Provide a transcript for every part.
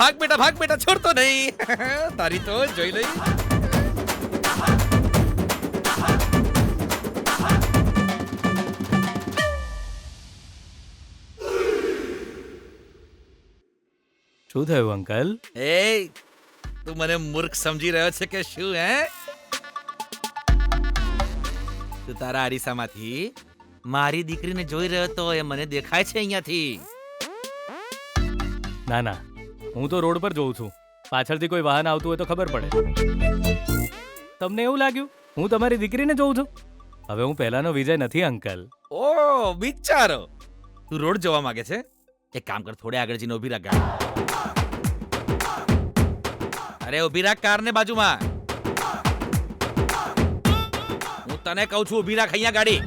ભાગ બેટા છોડતો નહીં. તારી તો જોઈ લઈ. શું થયું અંકલ? એ તું મને મૂર્ખ સમજી રહ્યો છે કે શું? તું તારા અરીસામાંથી મારી દીકરીને જોઈ રહ્યો તો એ મને દેખાય છે અહીંયાથી. ના ના, હું તો રોડ પર જોઉં છું. પાછળથી કોઈ વાહન આવતું હોય તો ખબર પડે. તમને એવું લાગ્યું હું તમારી દીકરીને જોઉં છું? હવે હું પહેલાનો વિજય નથી અંકલ. ઓ બિચારો, તું રોડ જોવા માંગે છે? એક કામ કર, થોડે આગળ જઈને ઊભી રાખ ગાડી. અરે ઊભી રાખ કારને બાજુમાં. હું તને કહું છું ઊભી રાખ અહીંયા ગાડી.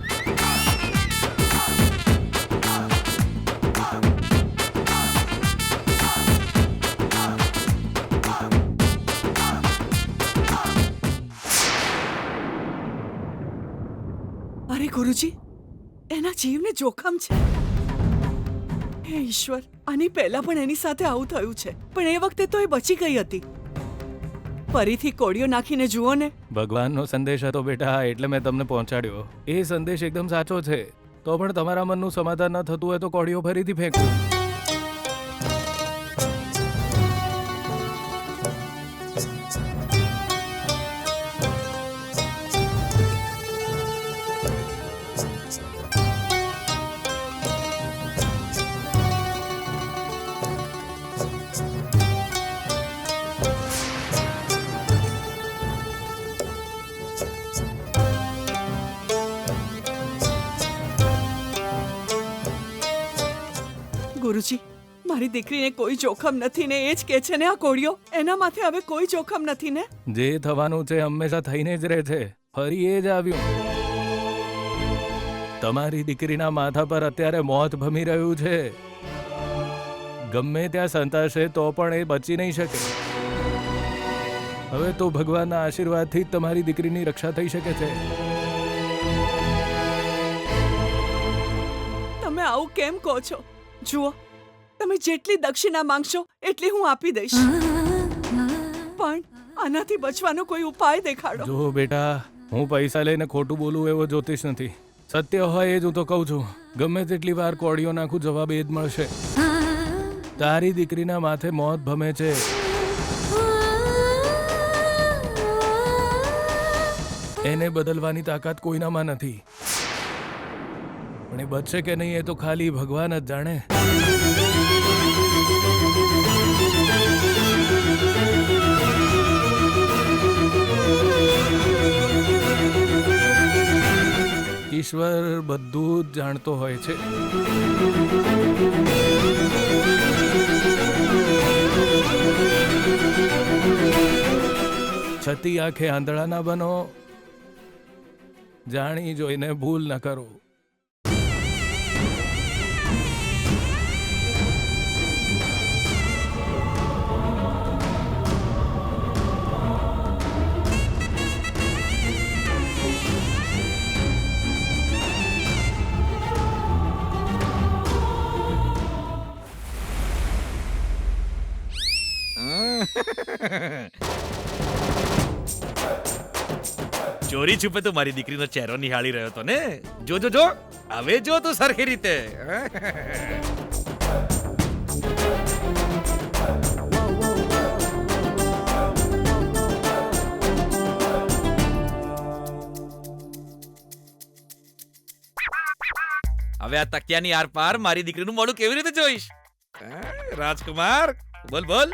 અરે ગુરુજી, એના જીવને જોખમ છે. હે ઈશ્વર, આની પહેલા પણ એની સાથે આવું થયું છે, પણ એ વખતે તો એ બચી ગઈ હતી. ફરીથી કોળીઓ નાખીને જુઓ ને. ભગવાનનો સંદેશ હતો બેટા, એટલે મેં તમને પહોંચાડ્યો. એ સંદેશ એકદમ સાચો છે. તો પણ તમારા મનનું સમાધાન ન થતું હોય તો કોળીઓ ફરીથી ફેંકવું. ગુરુજી, મારી દીકરીને કોઈ જોખમ નથી ને એ જ કે છે ને આ કોળીઓ. એના માથે હવે કોઈ જોખમ નથી ને. જે થવાનું છે હંમેશા થઈને જ રહે છે. ફરી એ જ આવ્યું. તમારી દીકરીના માથા પર અત્યારે મોત ભમી રહ્યું છે. ગમે ત્યાં સંતાશે તો પણ એ બચી નહીં શકે. હવે તો ભગવાનના આશીર્વાદથી જ તમારી દીકરીની રક્ષા થઈ શકે છે. તમે આવું કેમ કહો છો? જુઓ, તમે જેટલી દક્ષિણા માંગશો એટલી હું આપી દઈશ, પણ આનાથી બચવાનો કોઈ ઉપાય દેખાડો. જો બેટા, હું પૈસા લઈને ખોટું બોલું એવો જ્યોતિષ નથી. સત્ય હોય એ જ હું તો કહું છું. ગમે તેટલી વાર કોળીઓ નાખું, જવાબ એ જ મળશે. તારી દીકરીના માથે મોત ભમે છે. એને બદલવાની તાકાત કોઈનામાં નથી. પણ એ બચશે કે નહીં એ તો ખાલી ભગવાન જ જાણે. ઈશ્વર બધું જ જાણતો હોય છે. છતી આંખે આંધળા ના બનો. જાણી જોઈને ભૂલ ન કરો. ચોરી છુપે તું મારી દીકરીનો ચહેરો નિહાળી રહ્યો હતો ને. જો જો જો, હવે જો તું સરખી રીતે. હવે આ તકિયાની આર પાર મારી દીકરીનું મોઢું કેવી રીતે જોઈશ? રાજકુમાર, બોલ બોલ.